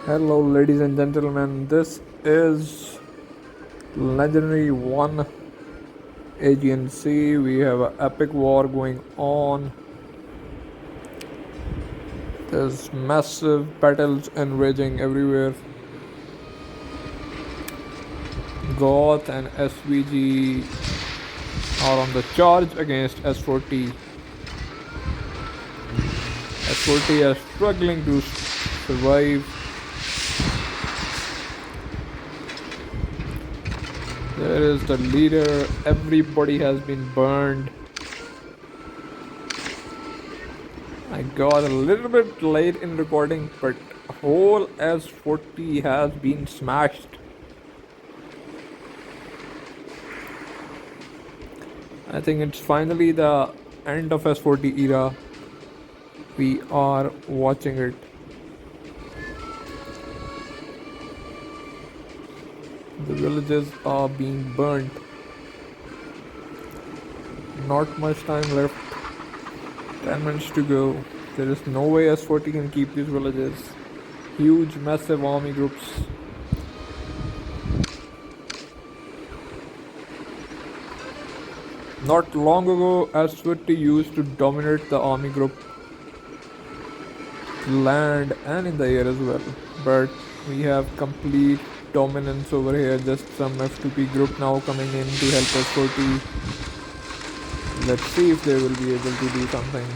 Hello, ladies and gentlemen. This is Legendary 1 AGNC. We have an epic war going on. There's massive battles and raging everywhere. Goth and SVG are on the charge against S40. S40 are struggling to survive. There is the leader. Everybody has been burned. I got a little bit late in recording, but whole S40 has been smashed. I think it's finally the end of S40 era. We are watching it. The villages are being burnt. Not much time left. 10 minutes to go. There is no way S40 can keep these villages. Huge, massive army groups. Not long ago, S40 used to dominate the army group, land and in the air as well. But we have complete dominance over here. Just some F2P group now coming in to help S40. Let's see if they will be able to do something.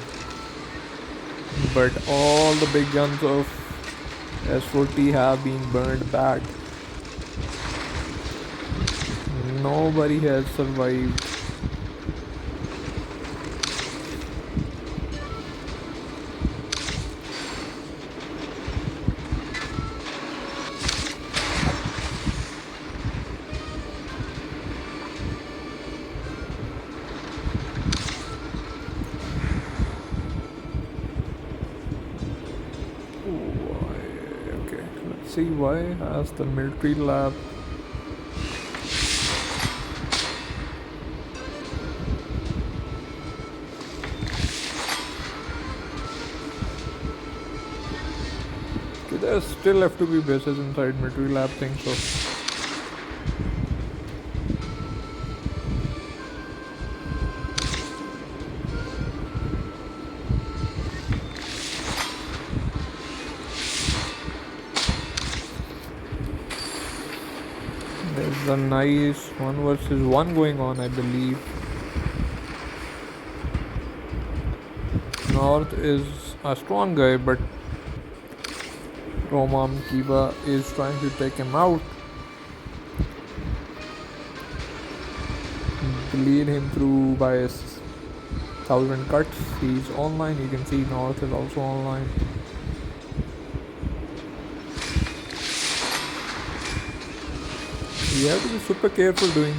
But all the big guns of S40 have been burned back. Nobody has survived. Okay, let's see why has the military lab. Okay, there's still have to be bases inside military lab thing, so there's a nice 1 versus 1 going on, I believe. North is a strong guy, but Romam Kiba is trying to take him out. Bleed him through by 1,000 cuts. He's online. You can see North is also online. You have to be super careful doing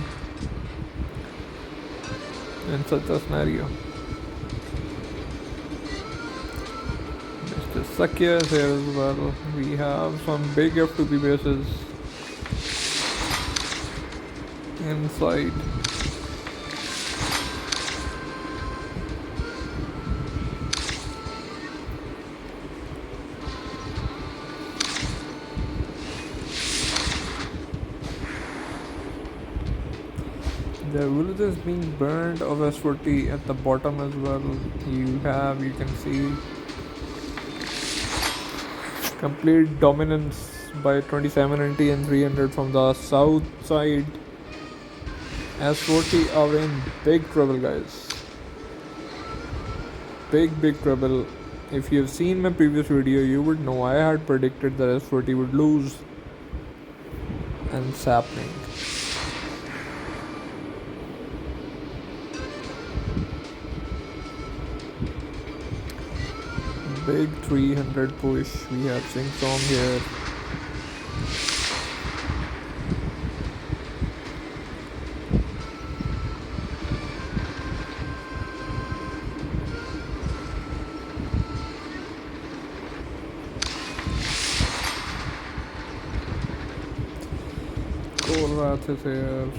in such a scenario. Mr. Sakya is here as well. We have some big F2P bases inside. The village is being burned of S40 at the bottom as well. You can see complete dominance by 2790 and 300 from the south side. S40 are in big trouble, guys. Big trouble. If you have seen my previous video, you would know I had predicted that S40 would lose, and it's happening. Big 300 push. We have Sing Song here. Warpath is here.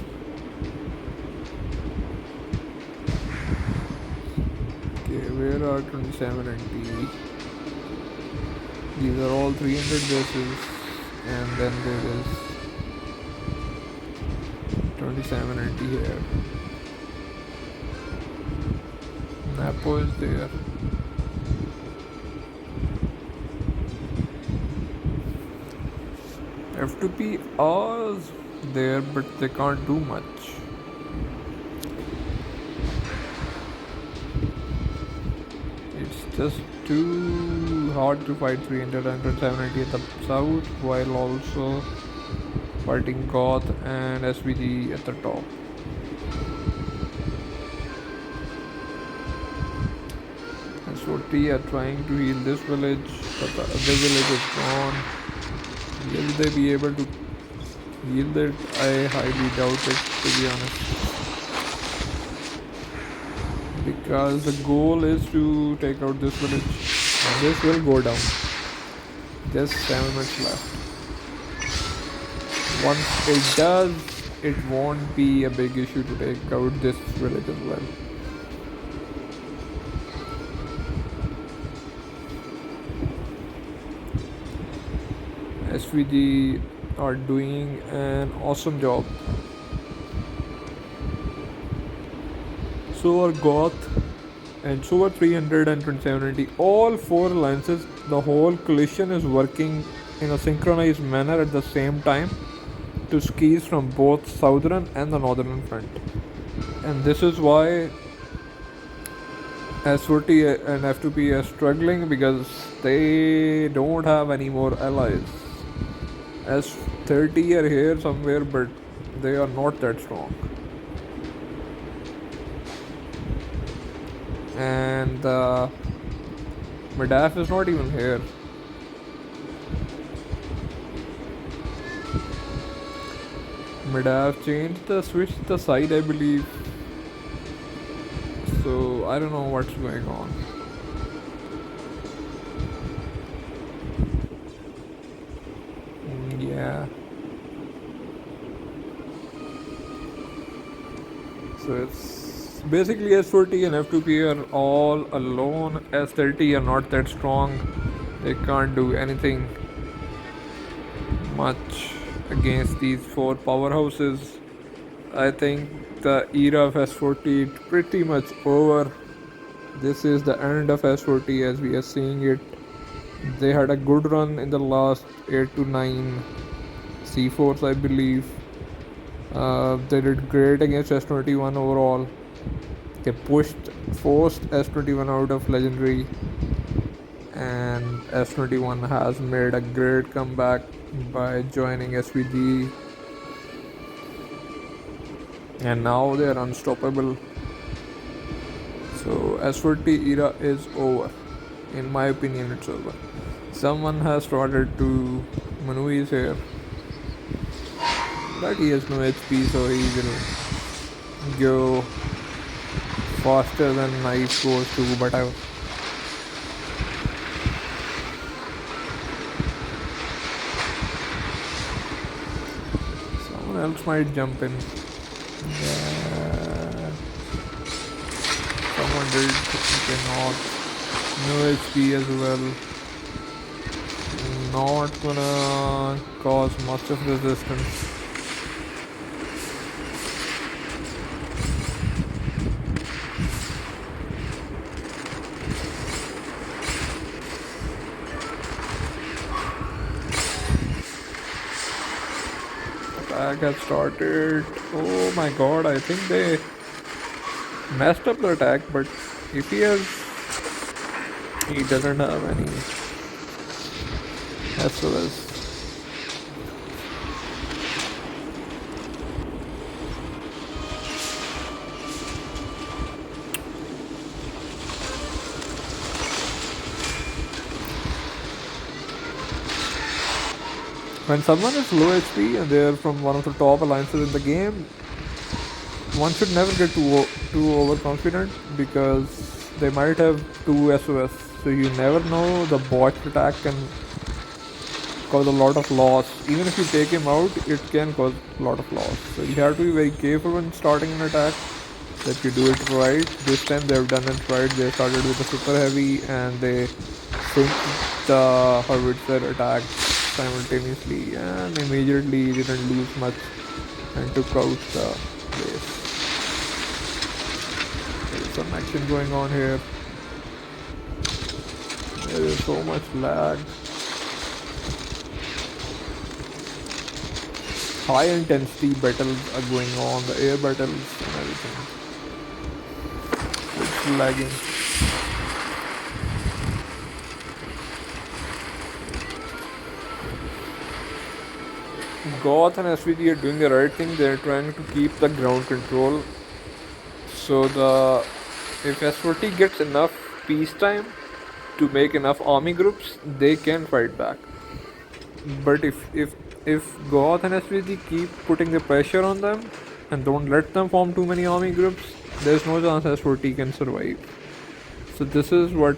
Okay, where are 27 and T? These are all 300 bases. And then there is 27 anti here. Napo is there. F2P is there, but they can't do much. It's just too hard to fight 300 and 780 at the south while also fighting Goth and SVG at the top. SVG are trying to heal this village, but the other village is gone. Will they be able to heal it? I highly doubt it, to be honest. Because the goal is to take out this village. And this will go down. Just 7 minutes left. Once it does, it won't be a big issue to take out this village as well. SVG are doing an awesome job. So are Goth and so are 300 and 2780. All 4 alliances, the whole coalition is working in a synchronized manner at the same time to skis from both southern and the northern front. And this is why S40 and F2P are struggling, because they don't have any more allies. S30 are here somewhere, but they are not that strong. And Medaf is not even here. Medaf changed the switch the side, I believe. So I don't know what's going on. Yeah. So it's basically S40 and F2P are all alone. S30 are not that strong. They can't do anything much against these 4 powerhouses. I think the era of S40 is pretty much over. This is the end of S40 as we are seeing it. They had a good run in the last 8 to 9 C4s, I believe. They did great against S21 overall. They forced S21 out of Legendary, and S21 has made a great comeback by joining SVG, and now they are unstoppable. So S40 era is over. In my opinion, it's over. Someone has started to Manu is here, but he has no HP, so he will go faster than knife goes to whatever. Someone else might jump in. Yeah. Someone did, cannot. No HP as well. Not gonna cause much of resistance. Attack has started. Oh my god, I think they messed up the attack, but if he doesn't have any SOS. When someone is low HP and they are from one of the top alliances in the game, one should never get too overconfident, because they might have 2 SOS. So you never know, the bot attack can cause a lot of loss. Even if you take him out, it can cause a lot of loss. So you have to be very careful when starting an attack, that you do it right. This time they have done it right. They started with a super heavy and they synced the howitzer attack simultaneously and immediately didn't lose much and took out the base. There's some action going on here. There is so much lag. High intensity battles are going on, the air battles and everything. It's lagging. Goth and SVG are doing the right thing. They're trying to keep the ground control. So the if S40 gets enough peacetime to make enough army groups, they can fight back. But if Goth and SVG keep putting the pressure on them and don't let them form too many army groups, there's no chance S40 can survive. So this is what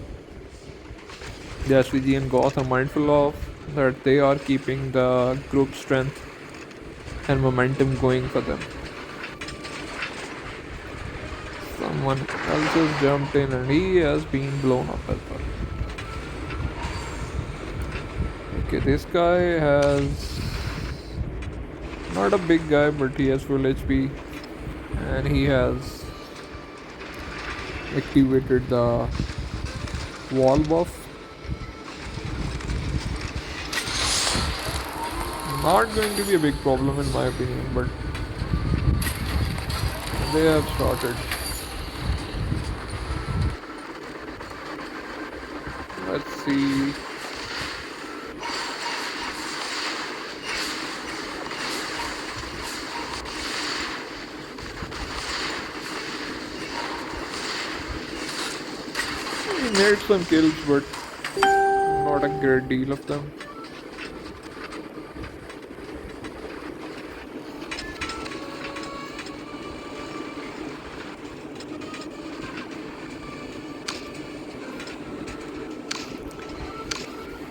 the SVG and Goth are mindful of, that they are keeping the group strength and momentum going for them. Someone else has jumped in and he has been blown up as well. Okay, this guy has not a big guy, but he has full HP and he has activated the wall buff. Not going to be a big problem in my opinion, but they have started. Let's see. He made some kills, but not a great deal of them.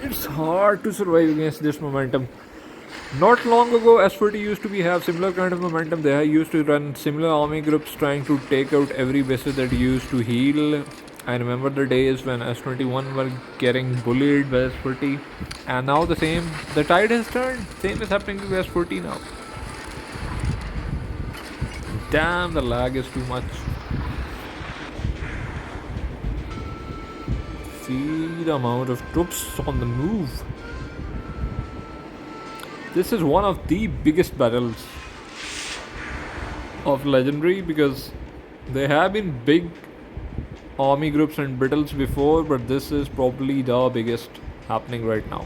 It's hard to survive against this momentum. Not long ago, S40 used to have similar kind of momentum. They used to run similar army groups trying to take out every vessel that used to heal. I remember the days when S21 were getting bullied by S40, and now the tide has turned. Same is happening to S40 now. Damn, the lag is too much. See the amount of troops on the move. This is one of the biggest battles of Legendary, because there have been big army groups and battles before, but this is probably the biggest happening right now.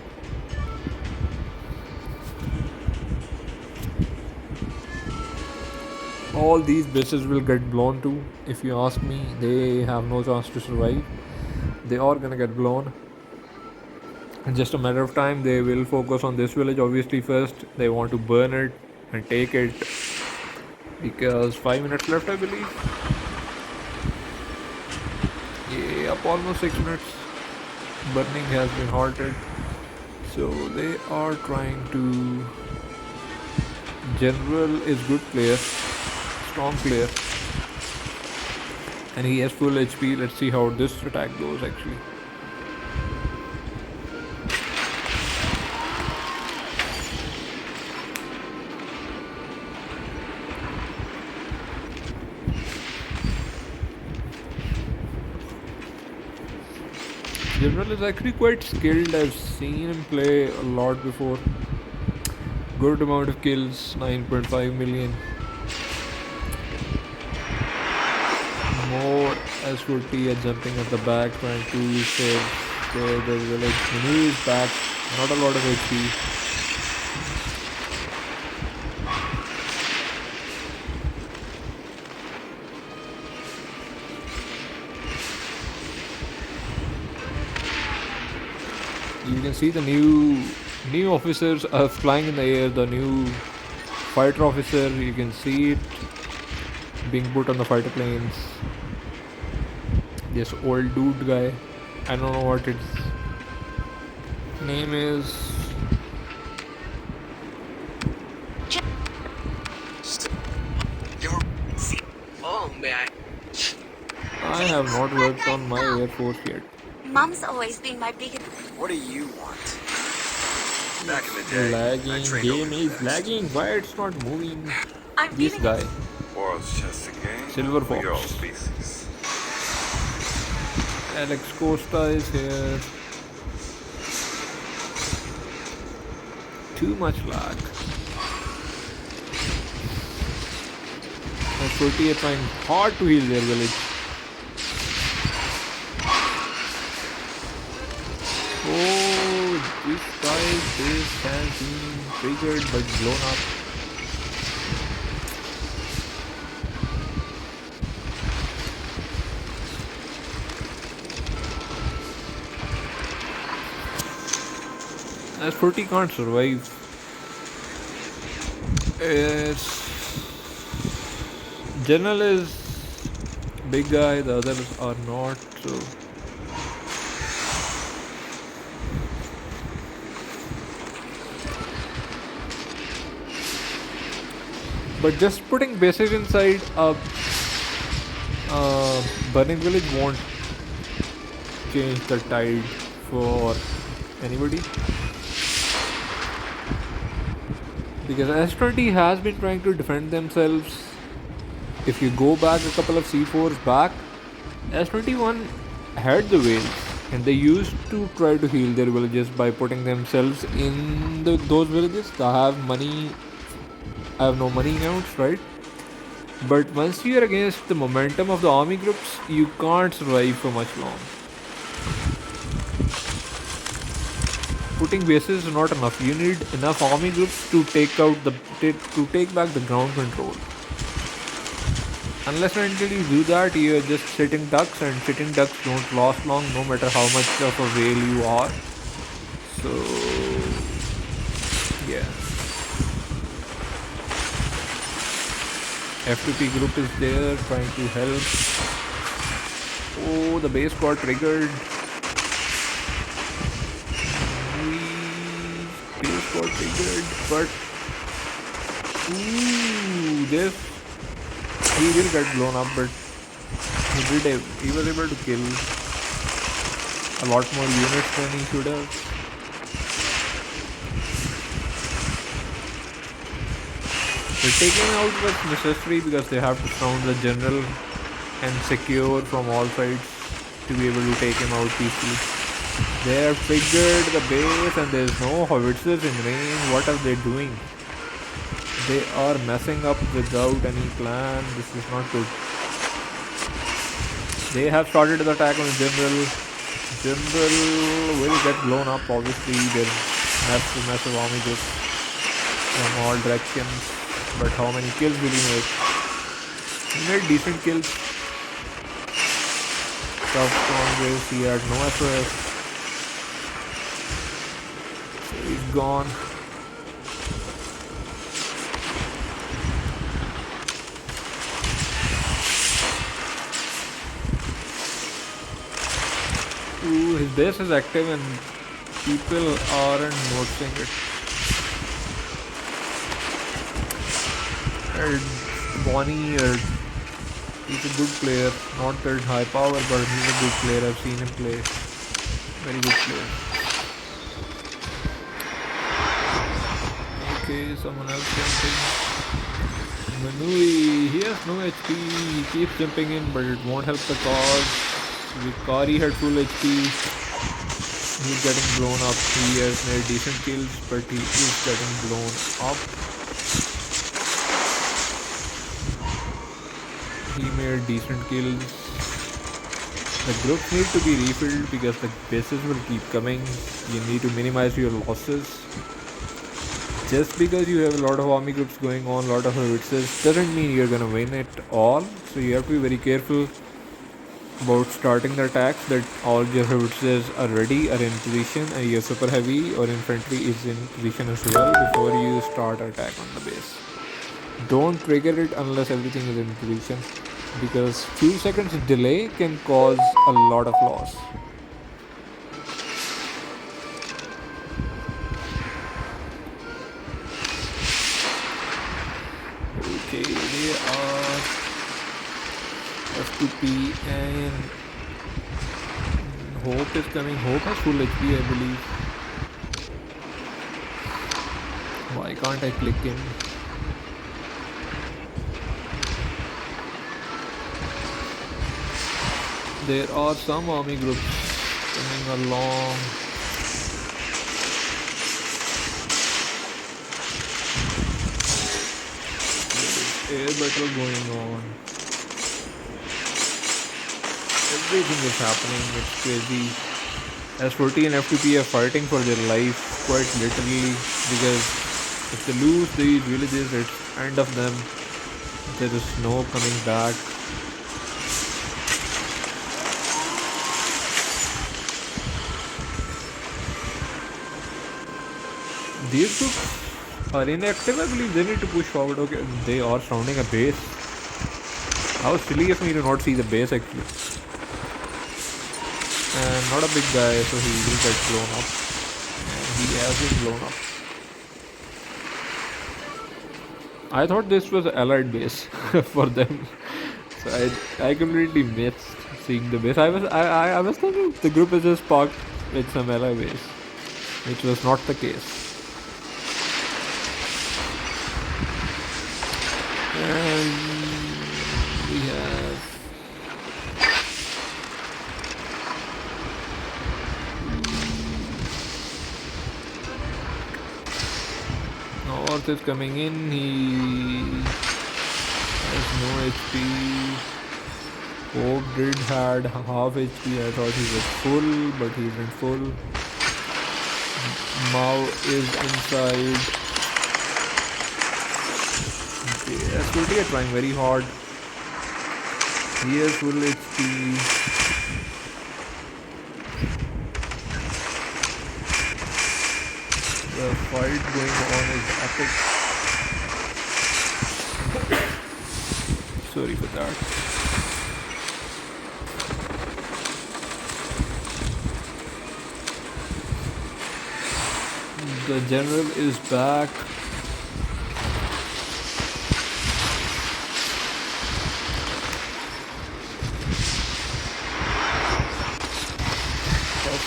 All these bases will get blown too. If you ask me, they have no chance to survive. They are gonna get blown. In just a matter of time, they will focus on this village obviously first. They want to burn it and take it, because 5 minutes left, I believe. Yeah, up almost 6 minutes. Burning has been halted. So they are trying to... General is good player, strong player, and he has full HP. Let's see how this attack goes actually. General is actually quite skilled. I've seen him play a lot before. Good amount of kills, 9.5 million. More S40 are jumping at the back trying to save the village. Manu is back, not a lot of HP. You can see the new officers are flying in the air. The new fighter officer, you can see it being put on the fighter planes. This old dude guy, I don't know what its name is. Oh man, I have not worked on my Air Force yet. Mom's always been my biggest. what do you want? Back in the day, I Lagging. trained Game over is fast. lagging. Why it's not moving? I'm This feeling it. guy. World's just a game. Silver We are all Fox. species. Alex Costa is here. Too much lag. F40 are trying hard to heal their village. Oh, this guy's base has been triggered but blown up. F40 can't survive. General is big guy, the others are not, so but just putting bases inside a burning village won't change the tide for anybody, because S20 has been trying to defend themselves. If you go back a couple of C4s back, S21 had the whales and they used to try to heal their villages by putting themselves in those villages. They have money, I have no money counts, right? But once you are against the momentum of the army groups, you can't survive for much long. Putting bases is not enough. You need enough army groups to take back the ground control. Unless and until you do that, you are just sitting ducks, and sitting ducks don't last long, no matter how much of a whale you are. So, yeah. F2P group is there trying to help. Oh, the base got triggered. Base got triggered, but ooh, this he will get blown up, but he was able to kill a lot more units than he should have. The taking out was necessary because they have to surround the general and secure from all sides to be able to take him out peacefully. They have triggered the base and there is no howitzers in range. What are they doing? They are messing up without any plan. This is not good. They have started the attack on the general. General will get blown up. Obviously, there's massive army group from all directions. But how many kills will he make? He made decent kills. Tough on this. He had no SOS. So he's gone. Ooh, his base is active and people aren't noticing it. Bonnie, he's a good player, not that high power, but he's a good player. I've seen him play. Very good player. Okay, someone else jumping. Manui, he has no HP. He keeps jumping in, but it won't help the cause. Vikari had full HP. He's getting blown up. He has made decent kills, but he is getting blown up. He made decent kills. The groups need to be refilled because the bases will keep coming. You need to minimize your losses. Just because you have a lot of army groups going on, a lot of howitzers, doesn't mean you're gonna win it all. So you have to be very careful about starting the attacks, that all your howitzers are ready, are in position, and your super heavy or infantry is in position as well before you start attack on the base. Don't trigger it unless everything is in position, because few seconds delay can cause a lot of loss. Okay, they are F2P and Hope is coming. Hope has full HP, I believe. can't I click in? There are some army groups coming along. There is air battle going on. Everything is happening. It's crazy. S40 and F2P are fighting for their life, quite literally, because if they lose these villages, it's end of them. There is no coming back. These groups are inactive. I believe they need to push forward. Okay, they are surrounding a base. How silly of me to not see the base actually. And not a big guy, so he will get blown up. And he has been blown up. I thought this was allied base for them. So I completely missed seeing the base. I was thinking the group is just parked with some allied base, which was not the case. And we have North is coming in. He has no HP. Hope did had half HP. I thought he was full, but he isn't full. Mao is inside. SVG are trying very hard. He has full HP. The fight going on is epic. Sorry for that. The general is back.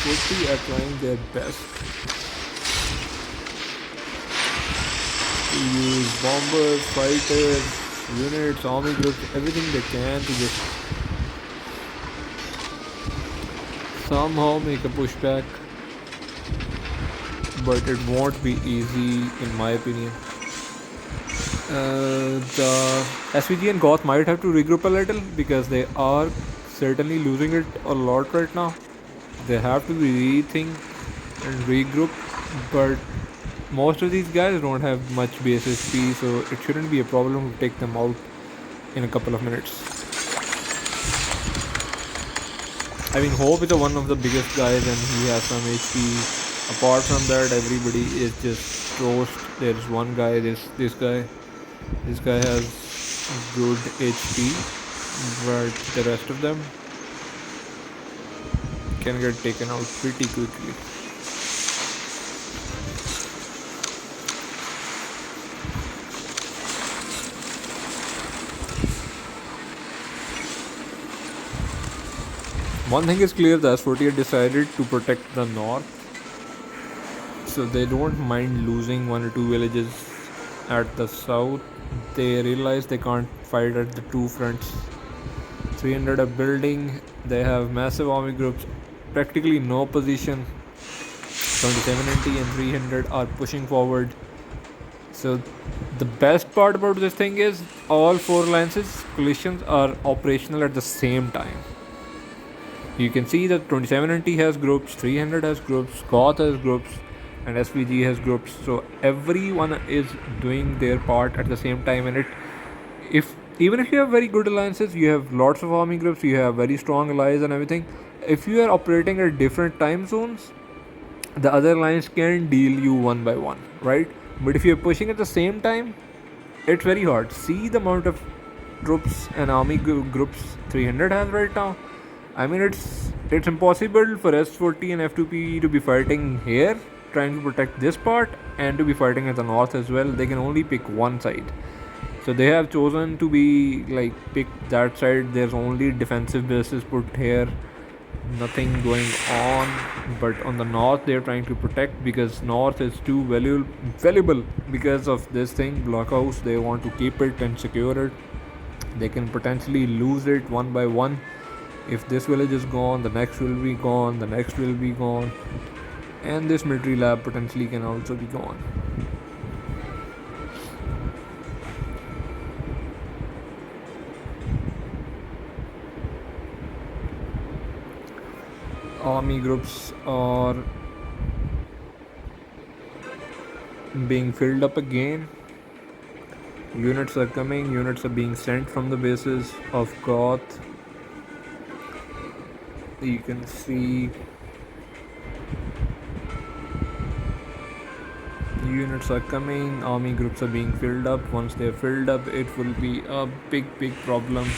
F40 are trying their best to use bombers, fighters, units, army groups, everything they can to just somehow make a pushback, but it won't be easy in my opinion. The SVG and Goth might have to regroup a little because they are certainly losing it a lot right now. They have to rethink and regroup, but most of these guys don't have much base HP, so it shouldn't be a problem to take them out in a couple of minutes. I mean, Hope is one of the biggest guys and he has some HP. Apart from that, everybody is just toast. There's one guy, this guy. This guy has good HP, but the rest of them can get taken out pretty quickly. One thing is clear, the S40 decided to protect the north, so they don't mind losing 1 or 2 villages at the south. They realize they can't fight at the two fronts. 300 are building, they have massive army groups, practically no position. 2790 and 300 are pushing forward. So the best part about this thing is all 4 alliances coalitions are operational at the same time. You can see that 2790 has groups, 300 has groups, Goth has groups, and SVG has groups. So everyone is doing their part at the same time. And even if you have very good alliances, you have lots of army groups, you have very strong allies and everything. If you are operating at different time zones, the other alliance can deal you one by one, right? But if you're pushing at the same time, it's very hard. See the amount of troops and army groups 300 has right now. I mean, it's impossible for S40 and F2P to be fighting here, trying to protect this part, and to be fighting at the north as well. They can only pick one side. So they have chosen to be pick that side. There's only defensive bases put here. nothing going on. But on the north, they're trying to protect because north is too valuable because of this thing blockhouse. They want to keep it and secure it. They can potentially lose it one by one. If this village is gone, the next will be gone, the next will be gone, and this military lab potentially can also be gone. Army groups are being filled up again. Units are coming, units are being sent from the bases of Goth. You can see units are coming, army groups are being filled up. Once they're filled up, it will be a big problem.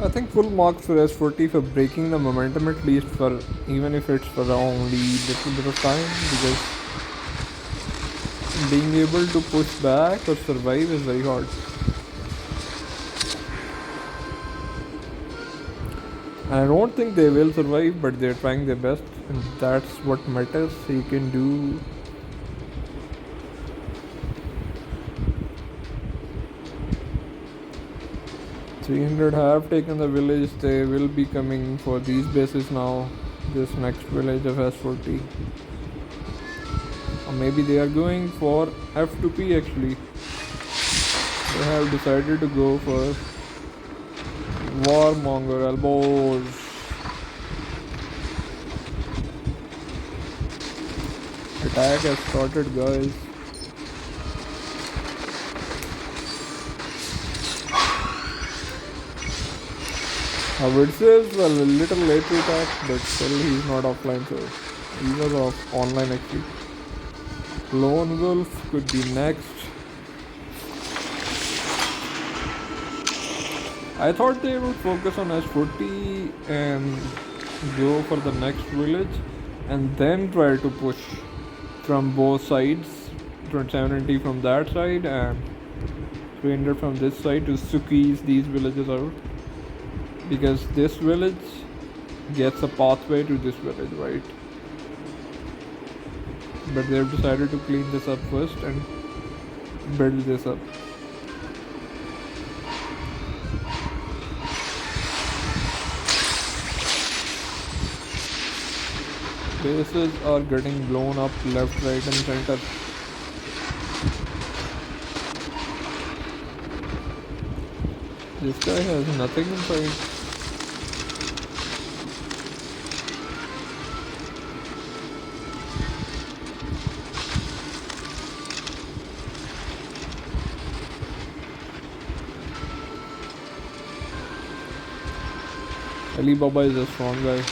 I think full marks for S40 for breaking the momentum, at least for even if it's for only little bit of time, because being able to push back or survive is very hard. And I don't think they will survive, but they're trying their best, and that's what matters. You can do. "300 have taken the village. They will be coming for these bases now. This next village of S40. Or maybe they are going for F2P actually. They have decided to go for Warmonger elbows. Attack has started, guys. It says a little late to attack, but still he's not offline, so he was online actually. Lone Wolf could be next. I thought they would focus on S40 and go for the next village and then try to push from both sides. 790 from that side and 300 from this side to squeeze these villages out. Because this village gets a pathway to this village, right? But they've decided to clean this up first and build this up. Bases are getting blown up left, right and center. This guy has nothing inside. Alibaba is a strong guy.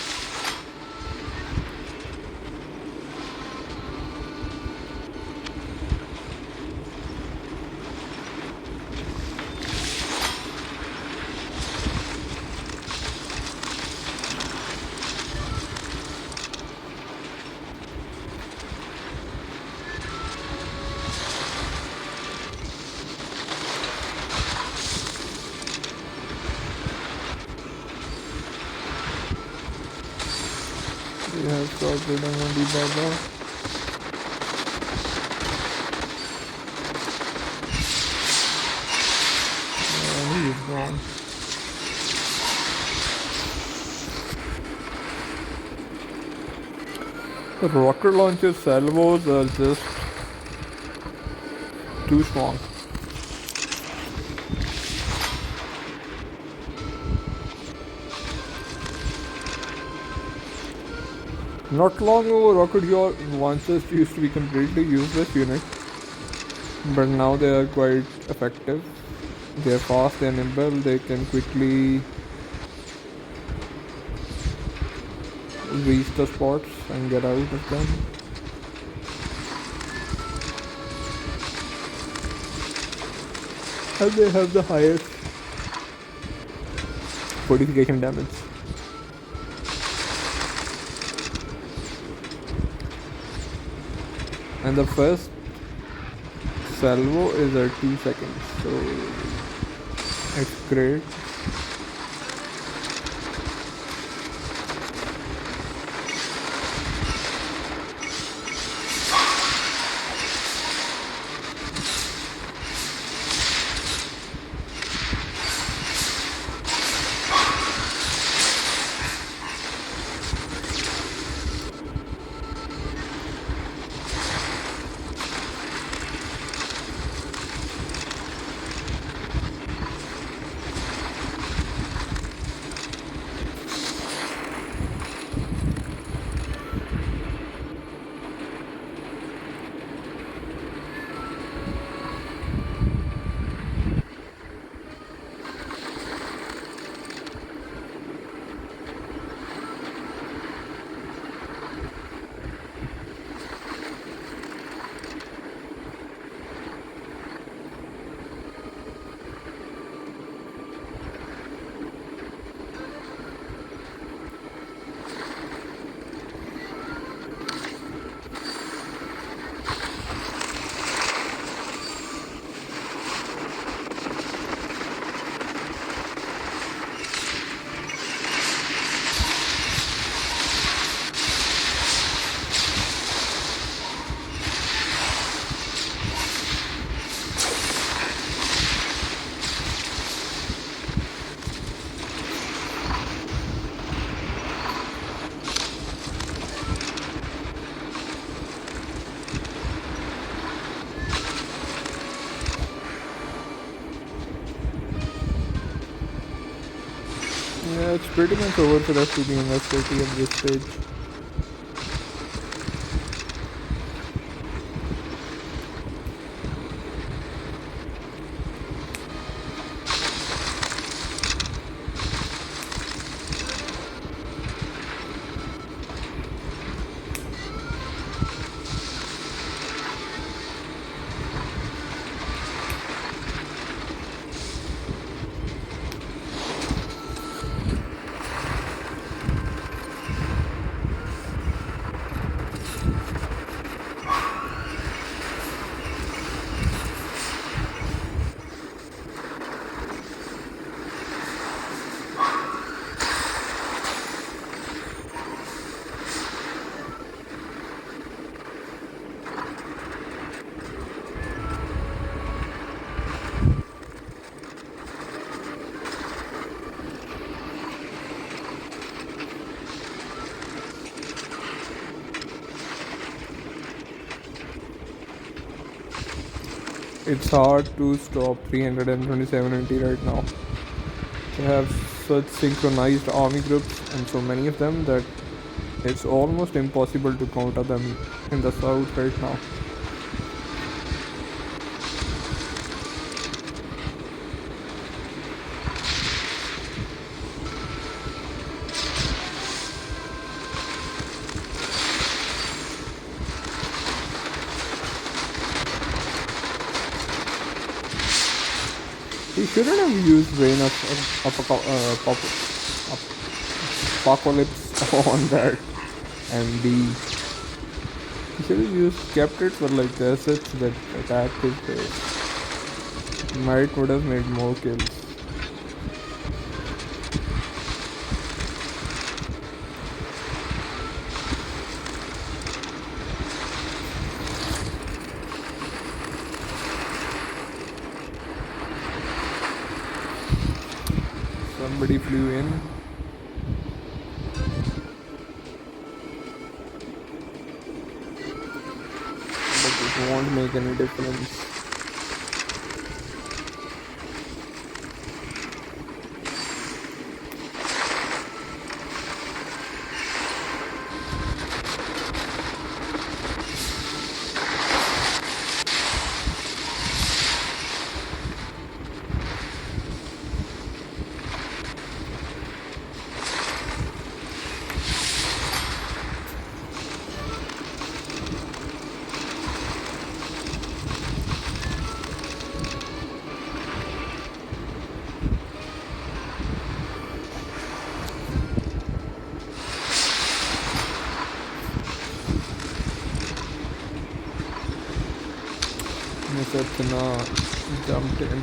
They have started on Alibaba. And he is gone. The rocket launcher salvos are just too strong. Not long ago, rocket launchers used to be completely useless unit, but now they are quite effective. They are fast and nimble. They can quickly reach the spots and get out of them. And they have the highest fortification damage. And the first salvo is at 2 seconds, so it's great. Yeah, it's pretty much over for F2P and S40 at this stage. It's hard to stop 327 NT right now. They have such synchronized army groups and so many of them that it's almost impossible to counter them in the south right now. He shouldn't have used Rain Apocalypse on that MD. He should have kept it for like the assets that attacked his base. Might would have made more kills. Somebody flew in. But it won't make any difference. इतना jumped in.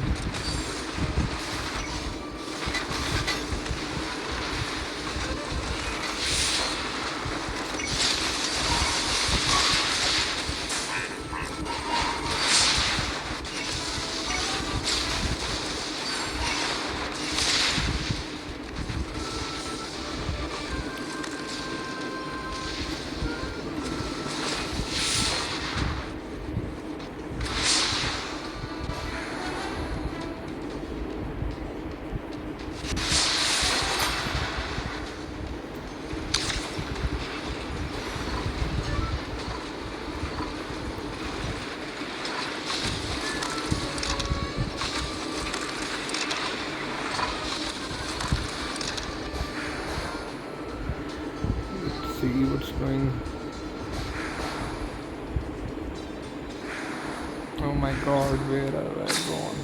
See what's going. Oh my god, where have I gone?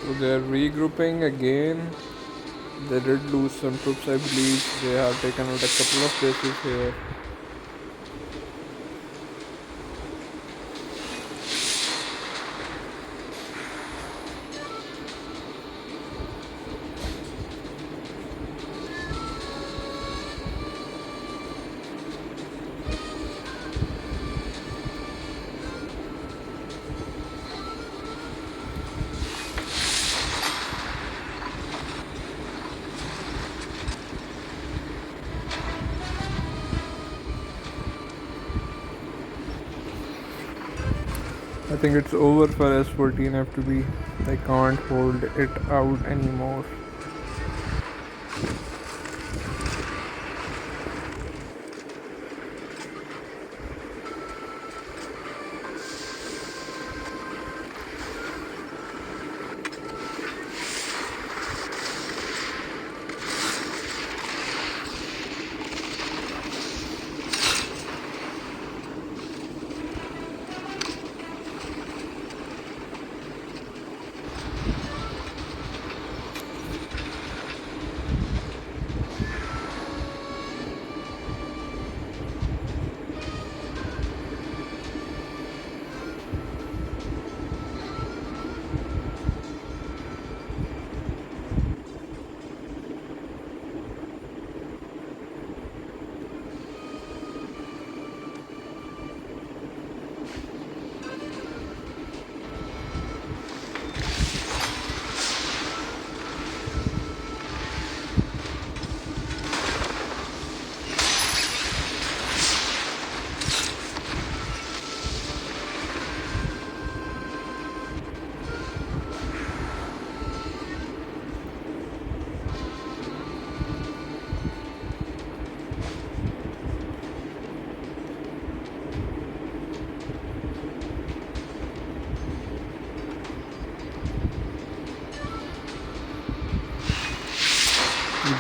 So they're regrouping again. They did lose some troops, I believe. They have taken out a couple of bases here. I think it's over for S40 and F2P. They can't hold it out anymore.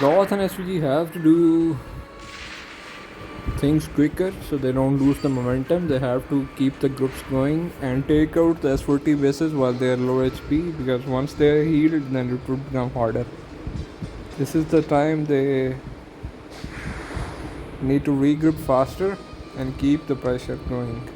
Goth and SVG have to do things quicker so they don't lose the momentum. They have to keep the groups going and take out the S40 bases while they are low HP, because once they are healed, then it would become harder. This is the time they need to regroup faster and keep the pressure going.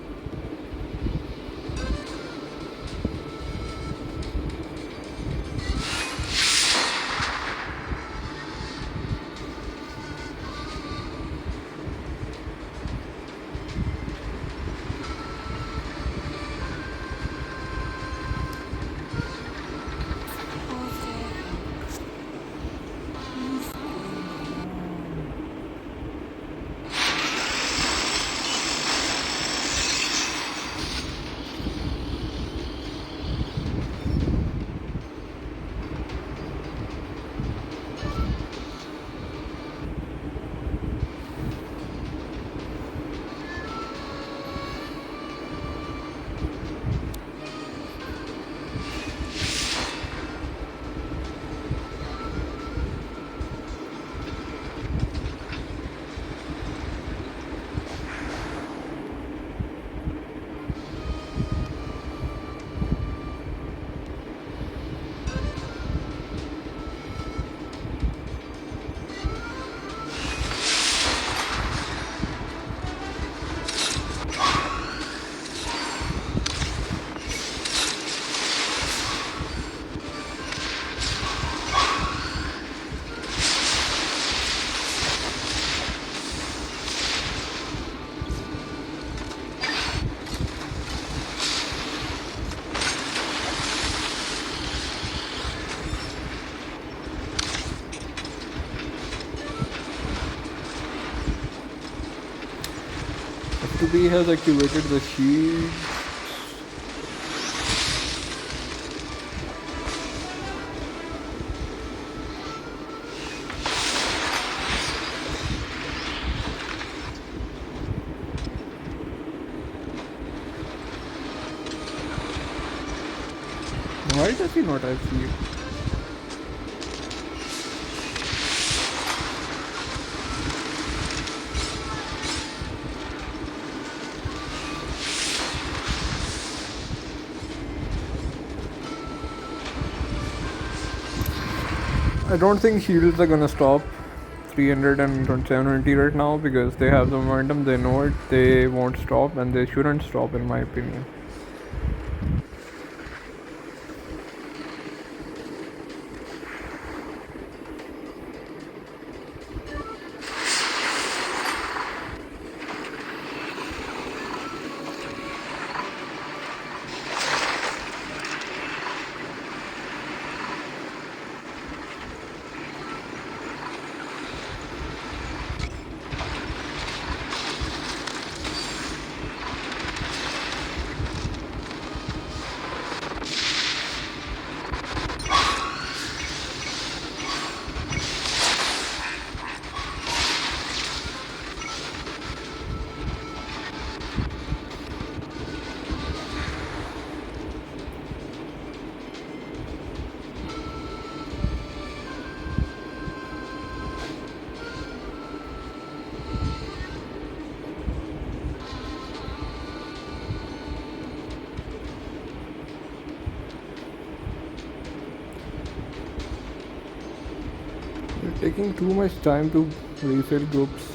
F2P has activated the shield. Why does he not have shield? I don't think shields are gonna stop 300 and 720 right now because they have the momentum, they know it, they won't stop and they shouldn't stop in my opinion. You're taking too much time to reset groups.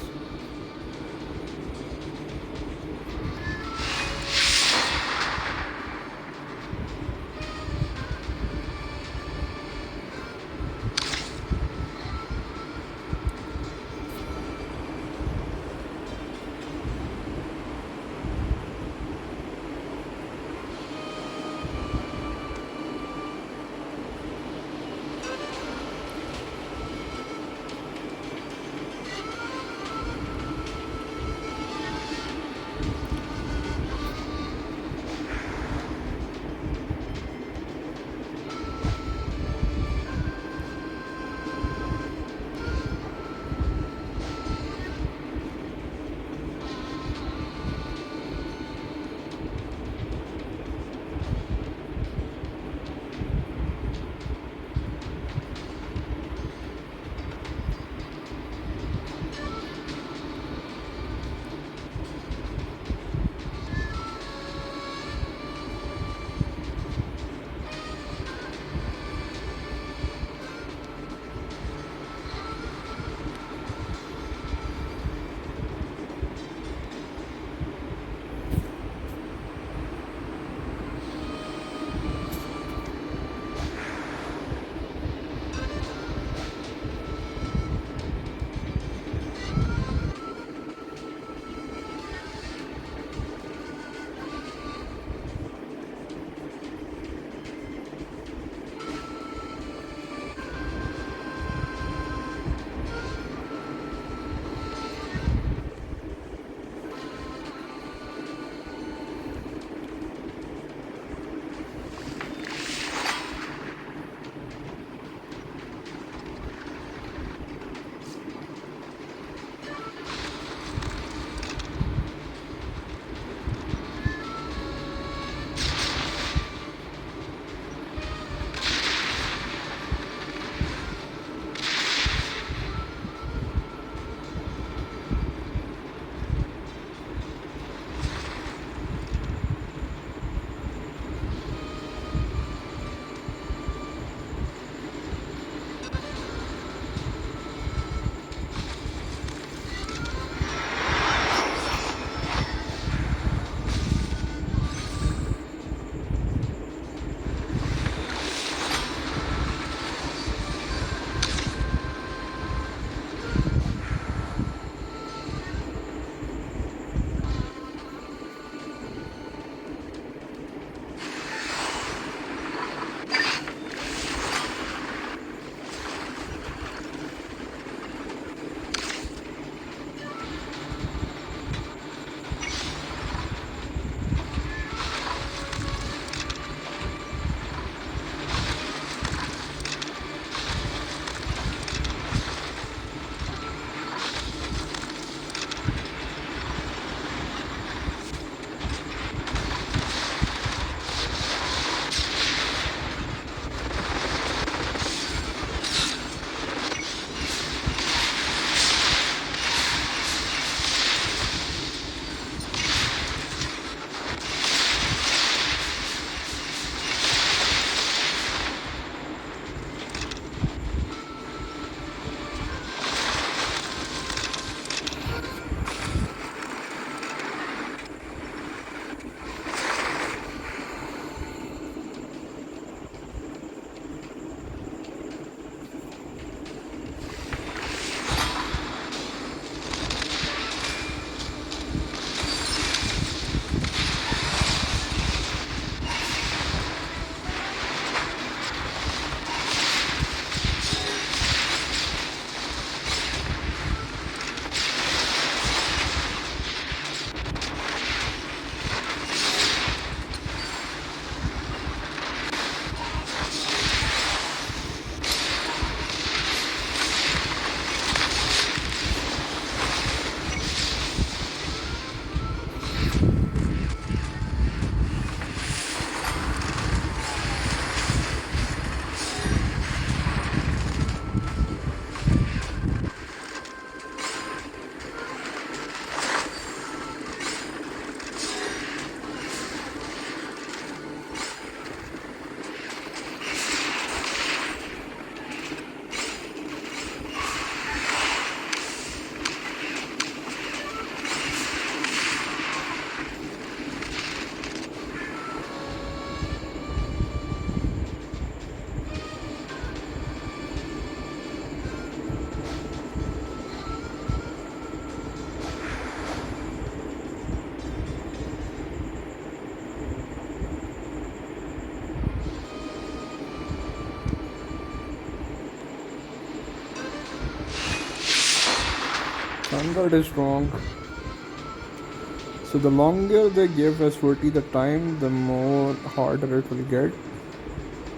That is wrong. So the longer they give S40 the time, the more harder it will get.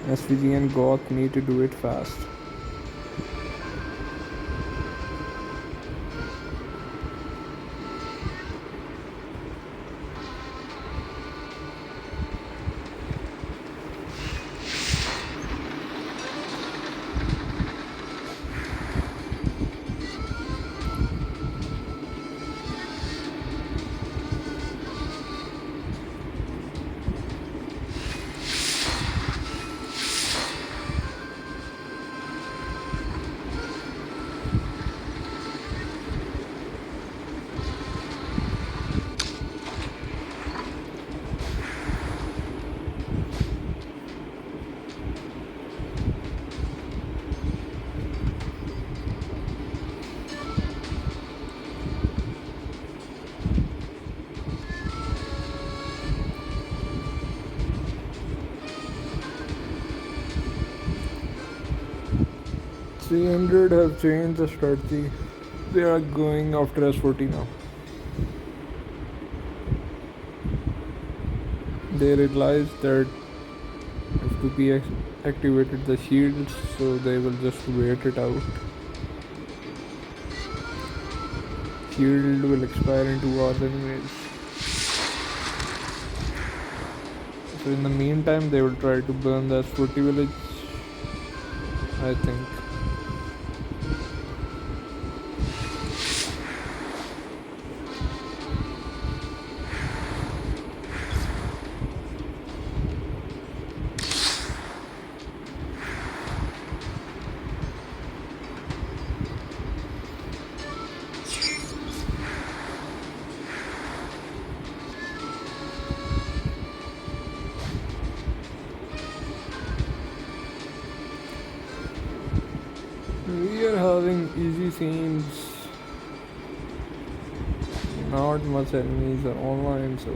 SVG and Goth need to do it fast. $300 have changed the strategy. They are going after S40 now. They realized that F2P activated the shields, so they will just wait it out. Shield will expire in 2 hours anyways. So in the meantime, they will try to burn the S40 village, I think. We are having easy scenes. Not much enemies are online, so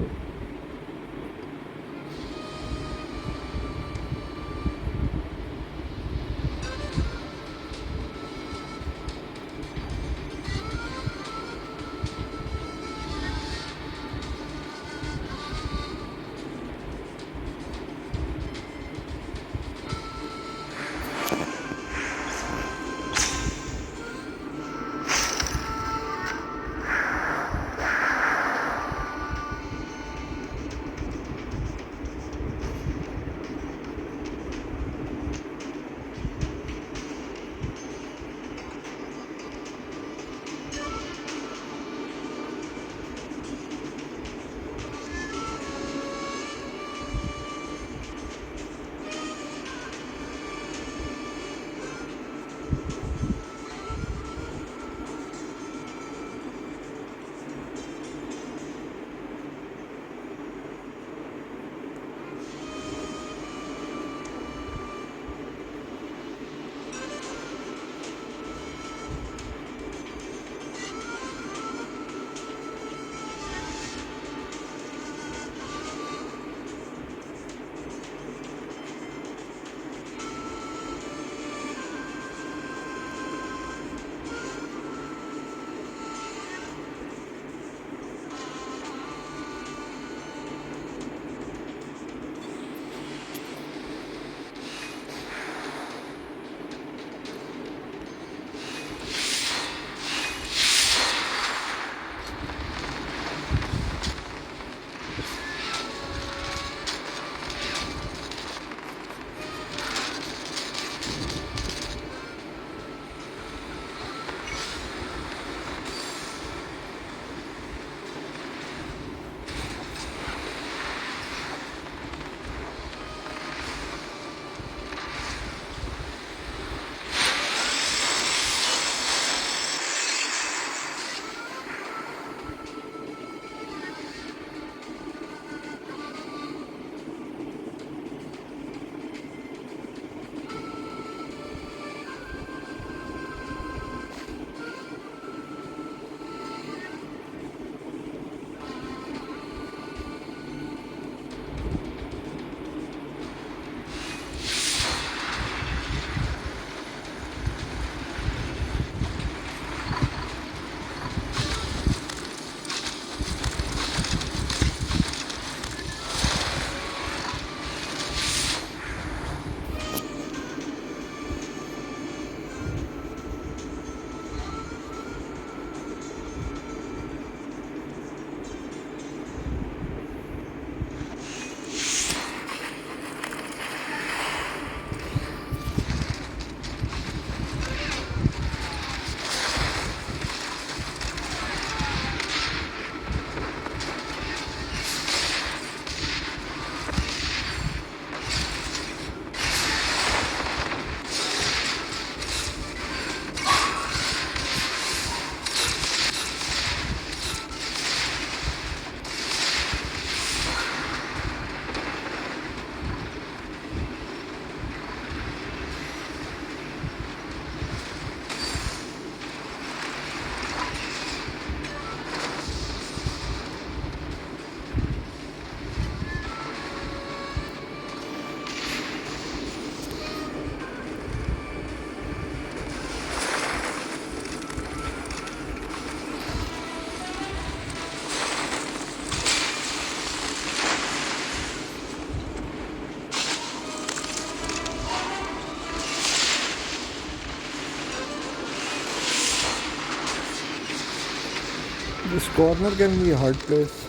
This corner can be a hard place.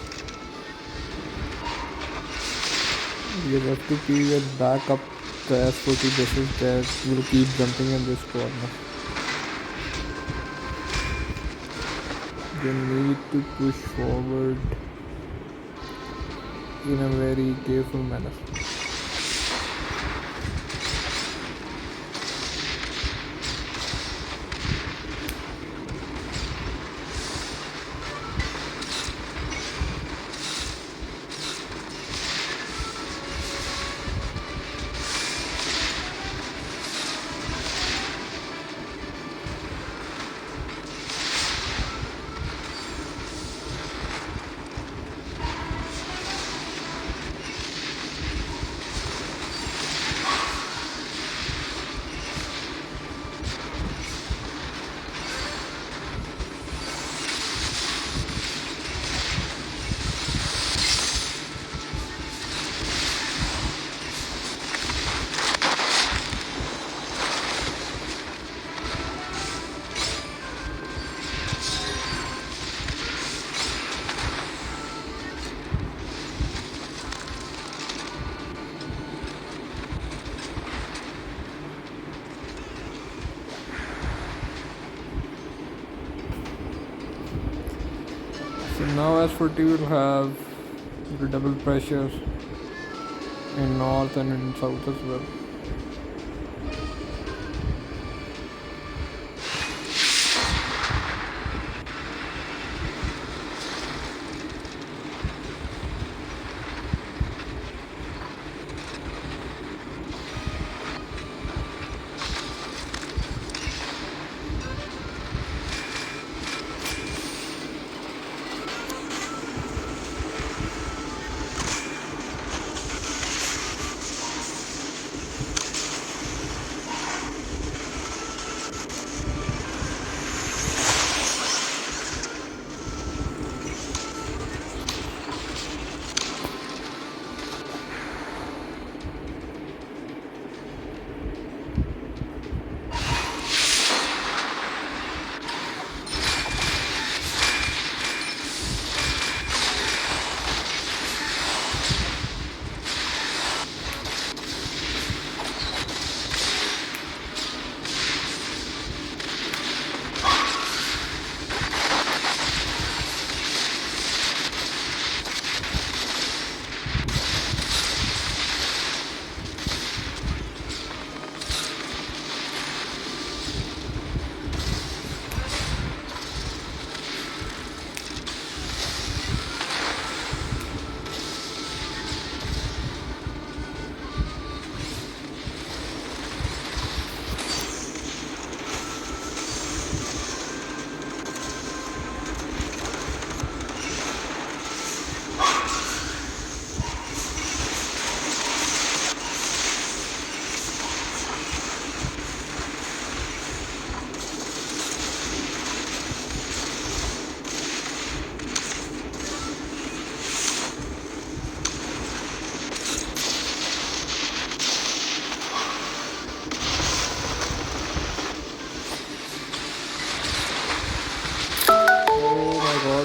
Because F2P will back up the S40 buses that will keep jumping in this corner. They need to push forward in a very careful manner. So now S40 will have the double pressure in north and in south as well.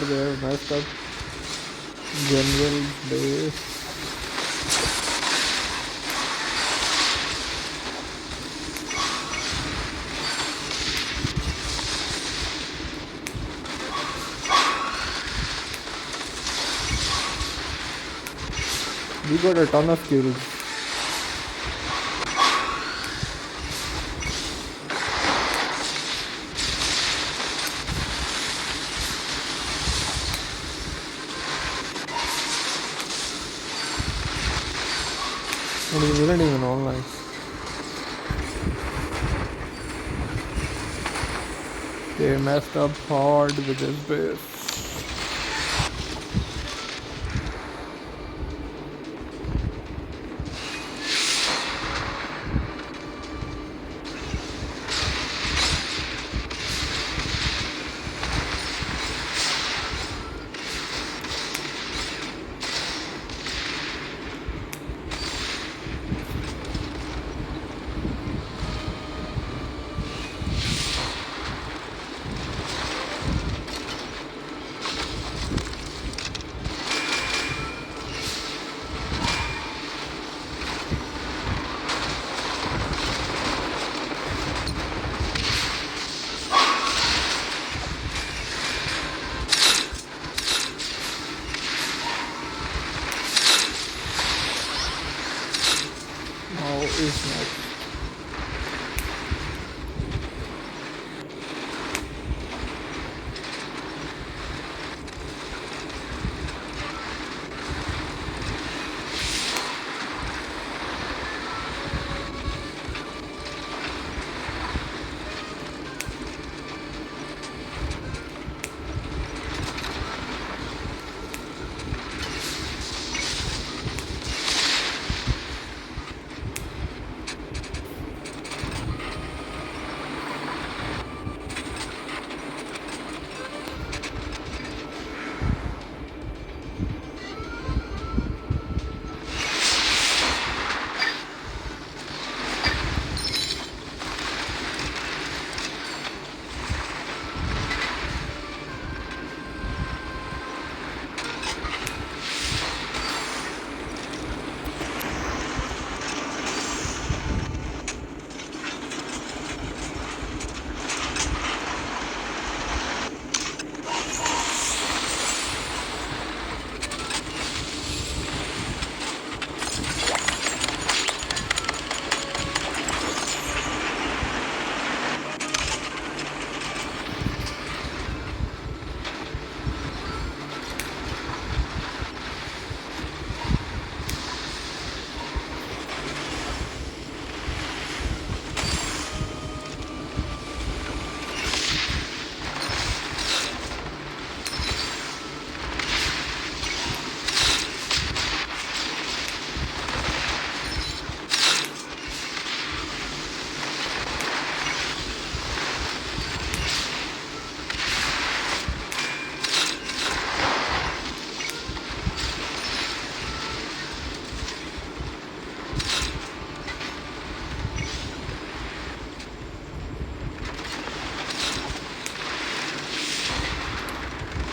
They have messed up general base. We got a ton of kills. And he wasn't even online. They messed up hard with his base. is next?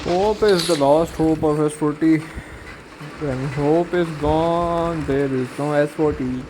Hope is the last hope of S40. When hope is gone, there is no S40.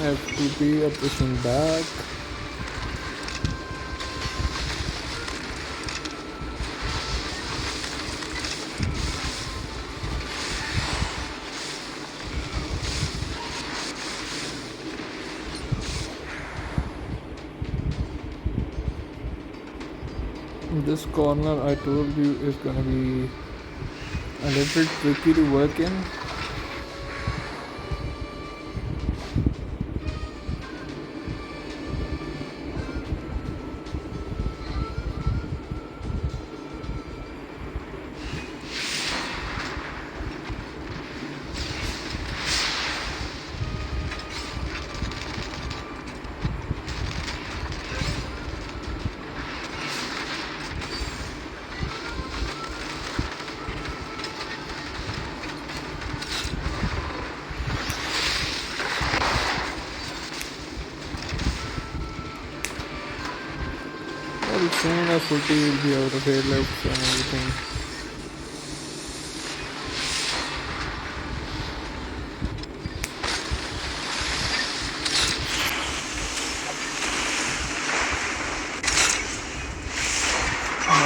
F2P are pushing back. This corner I told you is gonna be a little tricky to work in. Well, soon as 40 will be out of airlifts and everything.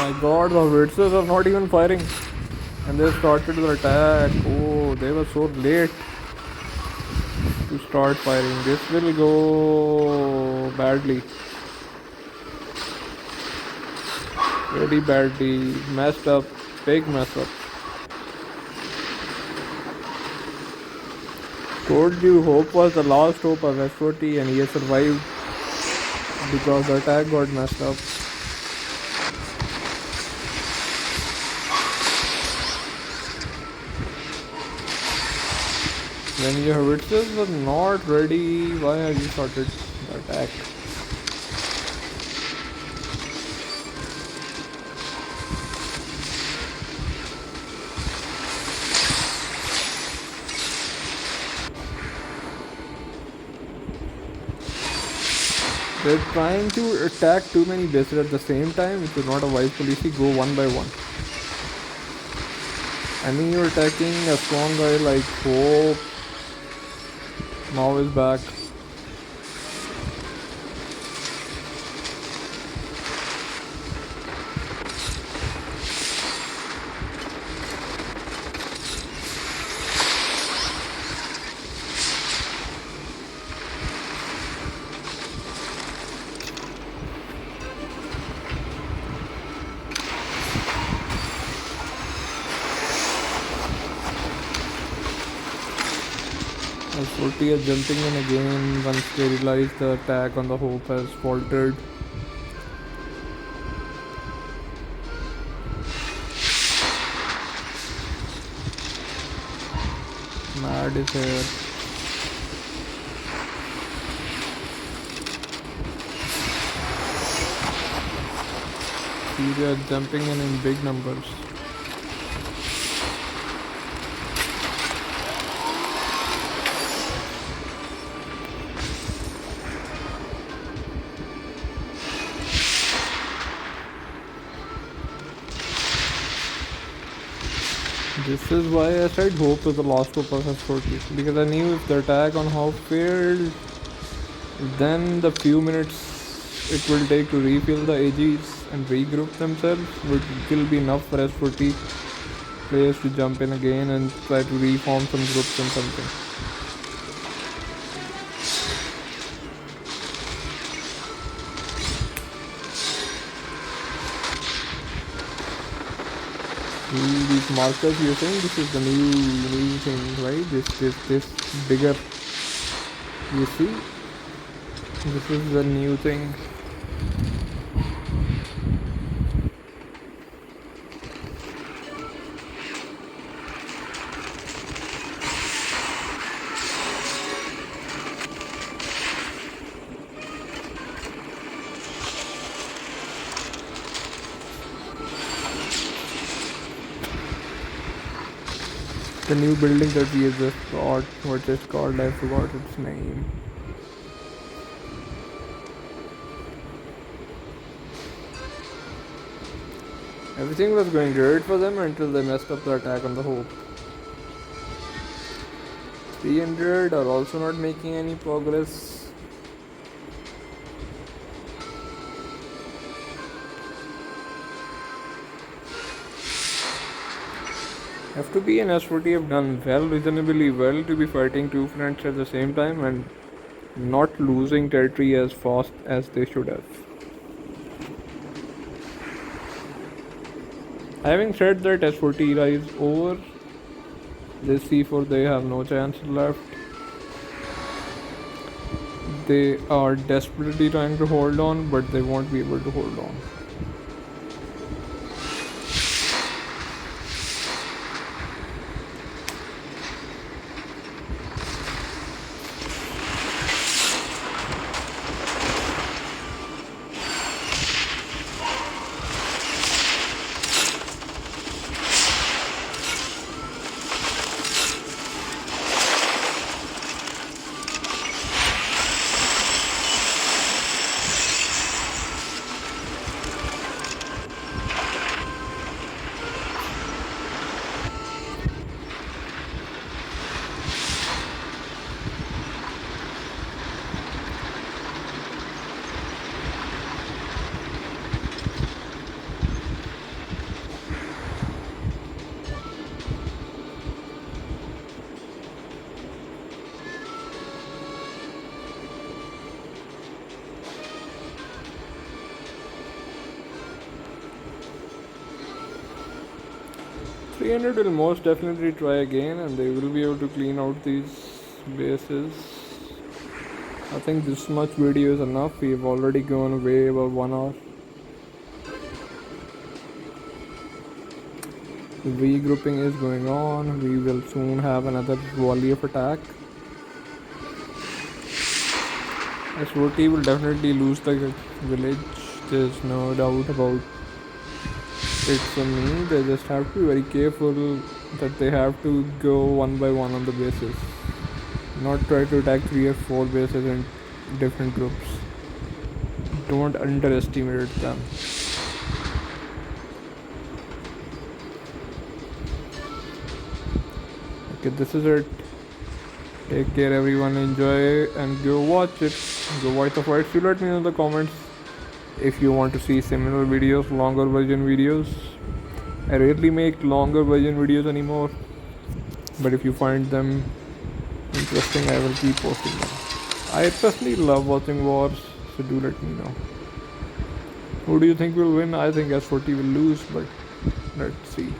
my god, the howitzers are not even firing. And they started the attack. Oh, they were so late to start firing. This will go badly. Very badly. Messed up. Big mess up. Told you, Hope was the last hope of S40 and he has survived because the attack got messed up. When your howitzers were not ready, why have you started the attack? They're trying to attack too many bases at the same time, which is not a wise policy. Go one by one. I mean, you're attacking a strong guy like Hope. Now is back. S40 is jumping in again once they realize the attack on the Hope has faltered. Mad is here. See, they are jumping in big numbers. This is why I said Hope is the last hope of S40, because I knew if the attack on Hope failed, then the few minutes it will take to refill the AGs and regroup themselves will be enough for S40 players to jump in again and try to reform some groups and something. These markers you're saying this is the new thing, right? This bigger, you see, this is the new thing. The new building that we have just got, what it's called, I forgot its name. Everything was going great for them until they messed up the attack on the Hope. 300 are also not making any progress. F2P and S40 have done reasonably well to be fighting two fronts at the same time and not losing territory as fast as they should have. Having said that, S40 era is over. This C4 they have no chance left. They are desperately trying to hold on, but they won't be able to hold on. 300 will most definitely try again, and they will be able to clean out these bases. I think this much video is enough. We've already gone way above 1 hour. The regrouping is going on. We will soon have another volley of attack. S40 will definitely lose the village. There's no doubt about it for me. They just have to be very careful that they have to go one by one on the bases. Not try to attack 3 or 4 bases in different groups. Don't underestimate them. Okay, this is it. Take care everyone, enjoy and go watch it. Go watch the fights. You let me know in the comments if you want to see similar videos, longer version videos. I rarely make longer version videos anymore, but if you find them interesting, I will keep posting them. I personally love watching wars, so do let me know. Who do you think will win? I think S40 will lose, but let's see.